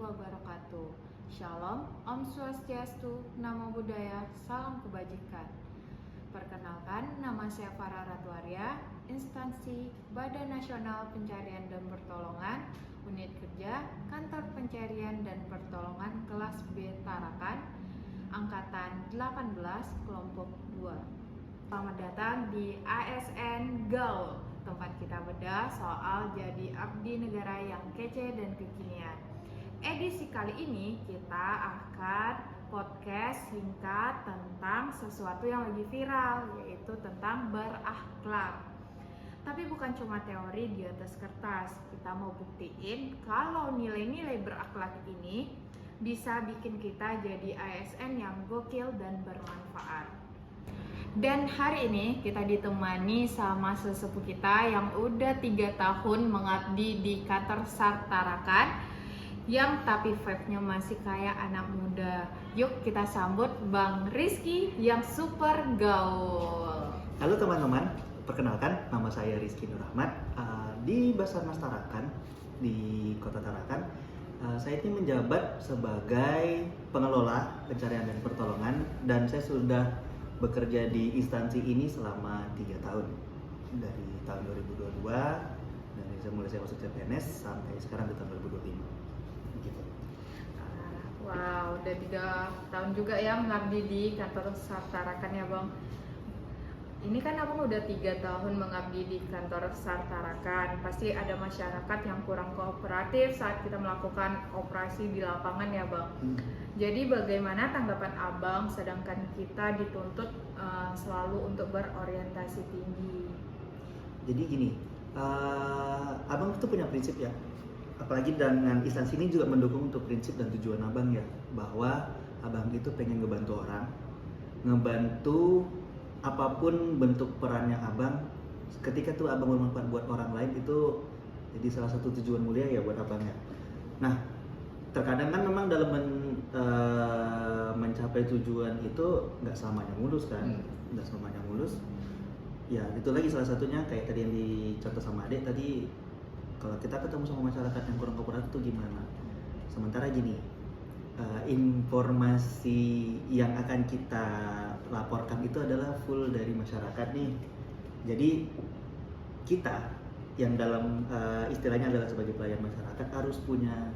wabarakatuh. Shalom, Om Swastiastu, Namo Buddhaya, Salam Kebajikan. Perkenalkan, nama saya Farah Ratwaria, instansi Badan Nasional Pencarian dan Pertolongan, Unit Kerja, Kantor Pencarian dan Pertolongan Kelas B Tarakan, Angkatan 18, Kelompok 2. Selamat datang di ASN Gaul, tempat kita bedah soal jadi abdi negara yang kece dan kekinian. Edisi kali ini kita akan podcast singkat tentang sesuatu yang lagi viral, yaitu tentang berakhlak. Tapi bukan cuma teori di atas kertas, kita mau buktiin kalau nilai-nilai berakhlak ini bisa bikin kita jadi ASN yang gokil dan bermanfaat. Dan hari ini kita ditemani sama sesepuh kita yang udah 3 tahun mengabdi di kantor SAR Tarakan, yang tapi vibe-nya masih kayak anak muda. Yuk kita sambut Bang Rizky yang super gaul. Halo teman-teman, perkenalkan nama saya Rizky Nur Ahmad di Basarnas Tarakan di Kota Tarakan. Saya ini menjabat sebagai pengelola pencarian dan pertolongan, dan saya sudah bekerja di instansi ini selama 3 tahun, dari tahun 2022, dari mulai saya masuk CPNS sampai sekarang di tahun 2025 gitu. Wow, udah 3 tahun juga ya mengabdi di kantor SAR Tarakan ya Bang. Ini kan Abang udah 3 tahun mengabdi di kantor SAR Tarakan. Pasti ada masyarakat yang kurang kooperatif saat kita melakukan operasi di lapangan ya Bang. Jadi bagaimana tanggapan Abang sedangkan kita dituntut selalu untuk berorientasi tinggi? Jadi gini, Abang itu punya prinsip ya, apalagi dengan instansi ini juga mendukung untuk prinsip dan tujuan Abang ya, bahwa Abang itu pengen ngebantu orang, ngebantu apapun bentuk perannya Abang. Ketika tuh Abang bermanfaat buat orang lain, itu jadi salah satu tujuan mulia ya buat Abang ya. Nah, terkadang kan memang dalam mencapai tujuan itu nggak selamanya mulus kan, nggak selamanya mulus. Ya itu lagi salah satunya kayak tadi yang dicontoh sama Adek tadi, kalau kita ketemu sama masyarakat yang kurang kooperatif itu gimana. Sementara gini, informasi yang akan kita laporkan itu adalah full dari masyarakat nih. Jadi kita yang dalam istilahnya adalah sebagai pelayan masyarakat harus punya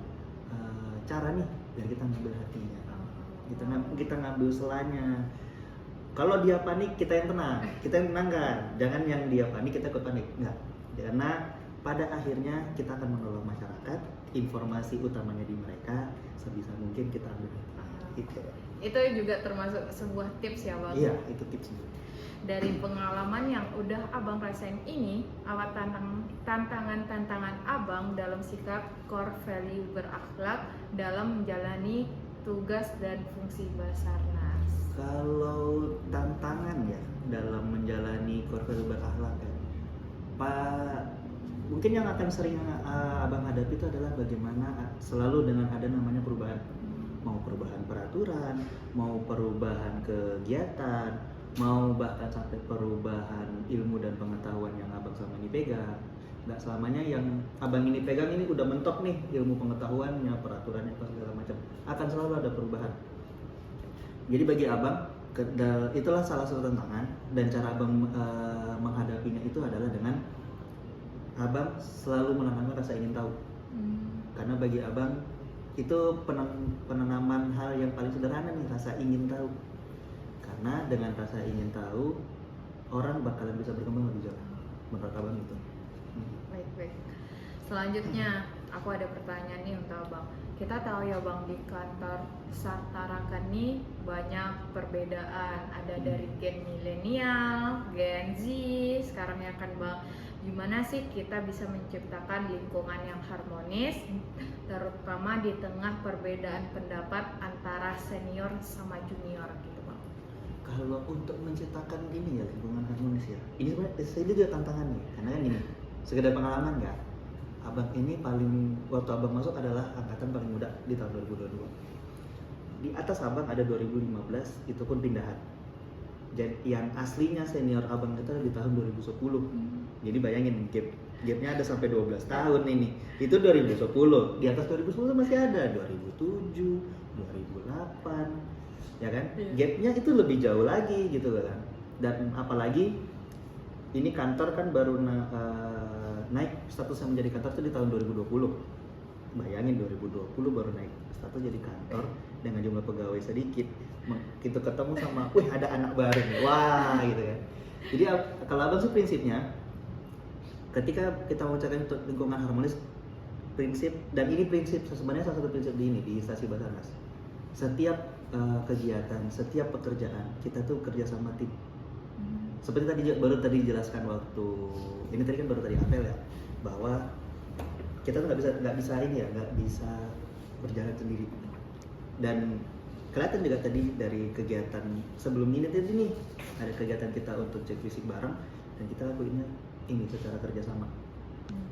cara nih biar kita ngambil hatinya, kita ngambil selanya. Kalau dia panik, kita yang tenang kan, jangan yang dia panik kita ikut panik, enggak. Karena pada akhirnya kita akan menolong masyarakat, informasi utamanya di mereka, sebisa mungkin kita ambil gitu. Itu juga termasuk sebuah tips ya Bang? Iya, itu tips. Dari pengalaman yang udah Abang rasain ini, apa tantangan Abang dalam sikap core value berakhlak dalam menjalani tugas dan fungsi Basarnas? Kalau tantangan ya dalam menjalani core value berakhlak ya, mungkin yang akan sering Abang hadapi itu adalah bagaimana selalu dengan ada namanya perubahan, mau perubahan peraturan, mau perubahan kegiatan, mau bahkan sampai perubahan ilmu dan pengetahuan yang Abang selama ini pegang. Nggak selamanya yang Abang ini pegang ini udah mentok nih ilmu pengetahuannya, peraturannya, segala macam. Akan selalu ada perubahan. Jadi bagi Abang, itulah salah satu tantangan, dan cara Abang menghadapinya itu adalah dengan Abang selalu menanamkan rasa ingin tahu. Karena bagi Abang itu penanaman hal yang paling sederhana nih, rasa ingin tahu. Karena dengan rasa ingin tahu, orang bakalan bisa berkembang lebih jauh. Menurut Abang itu. Baik. Selanjutnya, aku ada pertanyaan nih untuk Abang. Kita tahu ya Bang, di kantor SAR Tarakan nih banyak perbedaan. Ada dari gen milenial, gen Z, sekarang ya kan Bang. Gimana sih kita bisa menciptakan lingkungan yang harmonis, terutama di tengah perbedaan pendapat antara senior sama junior gitu Bang? Kalau untuk menciptakan gini ya lingkungan harmonis ya, ini sebenarnya juga tantangan nih, karena kan gini, sekedar pengalaman ya, Abang ini waktu Abang masuk adalah angkatan paling muda di tahun 2022. Di atas Abang ada 2015, itu pun pindahan. Jadi yang aslinya senior Abang itu ada di tahun 2010. Jadi bayangin gap Gapnya ada sampai 12 tahun ini. Itu 2010. Di atas 2010 masih ada 2007, 2008. Ya kan? Iya. Gapnya itu lebih jauh lagi gitu kan. Dan apalagi ini kantor kan baru naik statusnya menjadi kantor itu di tahun 2020. Bayangin 2020 baru naik status jadi kantor dengan jumlah pegawai sedikit. Kita ketemu sama, wih ada anak baru nih, wah gitu kan. Jadi kalau abang sih prinsipnya, ketika kita mengucapkan lingkungan harmonis, prinsip, dan ini prinsip sebenarnya salah satu prinsip di instansi Basarnas. Setiap kegiatan, setiap pekerjaan kita tuh kerja sama tim. Seperti baru tadi dijelaskan waktu ini tadi kan baru tadi apel ya, bahwa kita tuh nggak bisa berjalan sendiri. Dan kelihatan juga tadi dari kegiatan sebelum ini tadi nih ada kegiatan kita untuk cek fisik bareng dan kita lakuinnya ini secara kerjasama.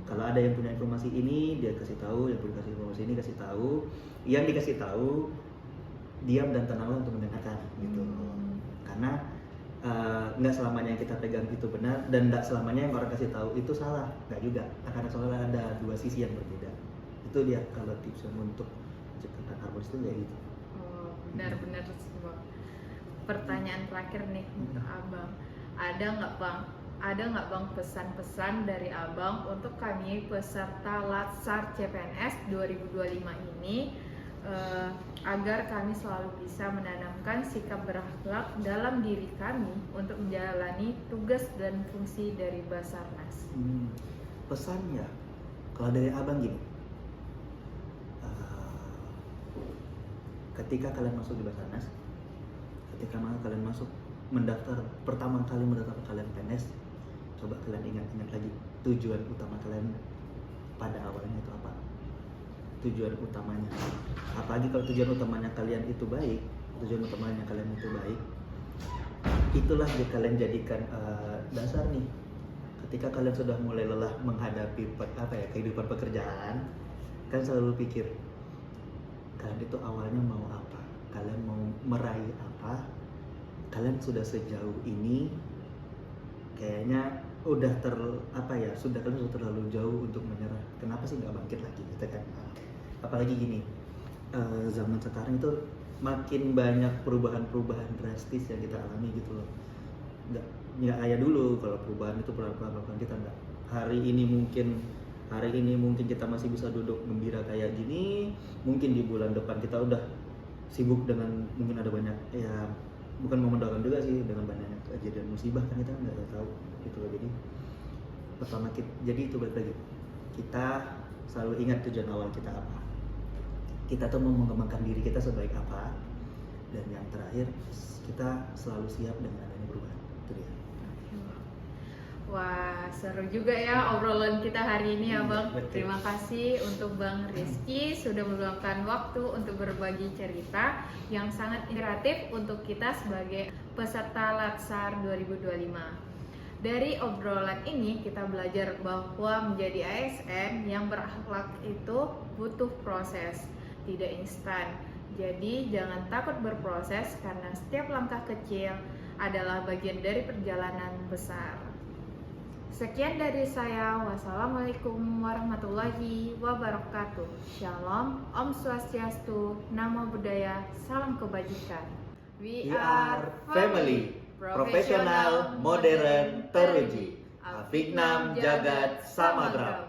Kalau ada yang punya informasi ini dia kasih tahu, yang punya informasi ini kasih tahu, yang dikasih tahu diam dan tenanglah untuk mendengarkan gitu. Karena nggak selamanya yang kita pegang itu benar dan nggak selamanya yang orang kasih tahu itu salah, nggak juga. Karena soalnya ada dua sisi yang berbeda. Itu dia kalau tips untuk menciptakan harmonis itu kayak gitu. Oh, benar-benar sih Bang. Pertanyaan terakhir nih untuk Abang, ada nggak bang pesan-pesan dari Abang untuk kami peserta Latsar CPNS 2025 ini agar kami selalu bisa menanamkan sikap berakhlak dalam diri kami untuk menjalani tugas dan fungsi dari Basarnas? Pesannya, kalau dari Abang gini, ketika kalian masuk di Basarnas, ketika kalian masuk mendaftar pertama kali mendaftar kalian PNS, coba kalian ingat-ingat lagi tujuan utama kalian pada awalnya itu apa? Tujuan utamanya. Apalagi kalau tujuan utamanya kalian itu baik, itulah yang kalian jadikan dasar nih. Ketika kalian sudah mulai lelah menghadapi kehidupan pekerjaan, kalian selalu pikir kalian itu awalnya mau apa? Kalian mau meraih apa? Kalian sudah sejauh ini kayaknya kalian sudah terlalu jauh untuk menyerah. Kenapa sih nggak bangkit lagi gitu kan? Apalagi gini, zaman sekarang itu makin banyak perubahan drastis yang kita alami gitu loh. Nggak kayak dulu kalau perubahan itu pelan-pelan kita nggak. Hari ini mungkin kita masih bisa duduk gembira kayak gini, mungkin di bulan depan kita udah sibuk dengan mungkin ada banyak bukan memendorong juga sih dengan banyaknya kejadian musibah kan kita nggak tahu gitu loh. Jadi pertama jadi itu balik lagi, kita selalu ingat tujuan awal kita apa, kita tuh mau mengembangkan diri kita sebaik apa, dan yang terakhir kita selalu siap dengan adanya perubahan. Itu dia. Wah, seru juga ya obrolan kita hari ini ya Bang. Betul. Terima kasih untuk Bang Rizky sudah meluangkan waktu untuk berbagi cerita yang sangat inspiratif untuk kita sebagai peserta Latsar 2025. Dari obrolan ini kita belajar bahwa menjadi ASN yang berakhlak itu butuh proses, tidak instan. Jadi jangan takut berproses karena setiap langkah kecil adalah bagian dari perjalanan besar. Sekian dari saya. Wassalamualaikum warahmatullahi wabarakatuh. Shalom, Om Swastiastu, Namo Buddhaya, salam kebajikan. We are family, profesional, modern, teruji. Avignam Jagat Samagram.